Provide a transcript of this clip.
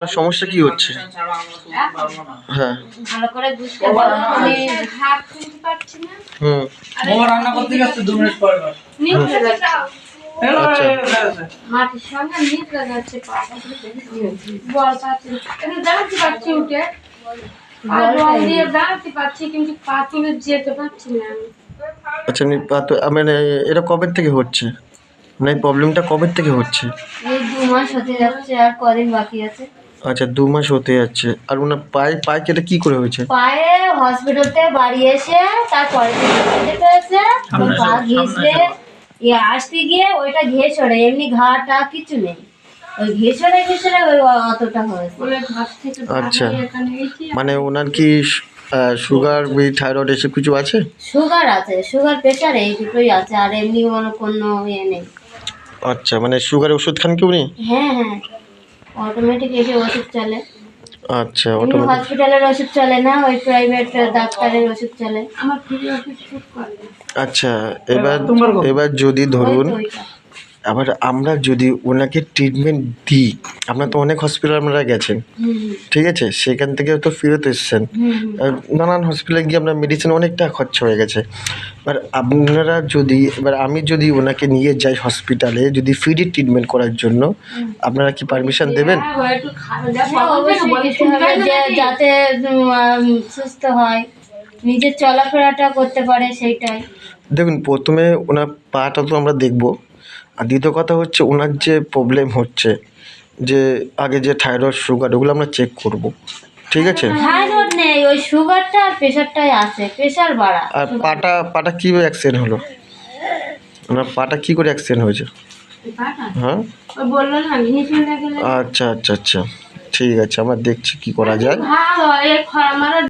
সমস্যা কি হচ্ছে? হ্যাঁ। ভালো করে বুঝতে বলো, আমি ভাত খেতে পারছি না। ও রান্না করতে গেছে 2 মিনিট পরে বল। নিচে যাও। আচ্ছা। মাটির সঙ্গে নিচে যাচ্ছে পাটা। বল পাচ্ছি। আমি দাঁড়াতে পারছি উঠে। আর বল দিয়ে দাঁড়াতে পারছি কিন্তু পা তুলে যেতে পারছি না আমি। আচ্ছা মানে এটা কবে থেকে হচ্ছে? মানে এই প্রবলেমটা কবে থেকে হচ্ছে? এই 2 মাস হতে যাচ্ছে, আর কদিন বাকি আছে। আচ্ছা 2 মাস হতে যাচ্ছে। আর ওনার পায়ে কেটে কি করে হয়েছে? পায়ে হসপিটাল থেকে বাড়ি এসে তারপরে থেকে পেয়েছে পা ঘেঁষলে আসতে গিয়ে ওইটা ঘেঁষড়ে, এমনি ঘাটা কিছু নেই, ওই ঘেঁষড়ে ওই অতটা হয়েছে। আচ্ছা, মানে ওনার কি সুগার থাইরয়েড এসব কিছু আছে? সুগার আছে, সুগার প্রেশার এই দুটোই আছে, আর এমনি কোনো ইয়ে নেই। আচ্ছা, মানে সুগারের ওষুধ খান কি উনি? হ্যাঁ হ্যাঁ, অটোমেটিক এসে ওষুধ চলে। আচ্ছা, হসপিটালের ওষুধ চলে না, ওই প্রাইভেট ডাক্তারের ওষুধ চলে। আমার ফ্রি ওষুধ শুট করে। আচ্ছা, এবার যদি ধরুন আবার আমরা যদি ওনাকে ট্রিটমেন্ট দিই, আপনার তো অনেক হসপিটাল আপনারা গেছেন, ঠিক আছে, সেখান থেকে তো ফেরত এসছেন, নানান হসপিটালে গিয়ে আপনার মেডিসিন অনেক টাকা খরচা হয়ে গেছে। এবার আপনারা যদি আমি যদি ওনাকে নিয়ে যাই হসপিটালে যদি ফ্রি ট্রিটমেন্ট করার জন্য, আপনারা কি পারমিশন দেবেন? যাতে সুস্থ হয়, নিজের চলাফেরাটা করতে পারে সেইটাই। দেখুন, প্রথমে ওনার পাটা তো আমরা দেখবো, আর দ্বিতীয় কথা হচ্ছে ওনার যে প্রবলেম হচ্ছে, যে আগে যে থাইরয়েড সুগার ওগুলো আমরা চেক করব, ঠিক আছে? থাইরয়েড নেই, ওই সুগারটা আর প্রেশারটাই আছে, প্রেশার বাড়া। আর পাটা কীভাবে অ্যাক্সিডেন্ট হলো? ওনার পাটা কী করে অ্যাক্সিডেন্ট হয়েছে? হ্যাঁ, আচ্ছা আচ্ছা আচ্ছা, ঠিক আছে, আমরা দেখছি কি করা যায়।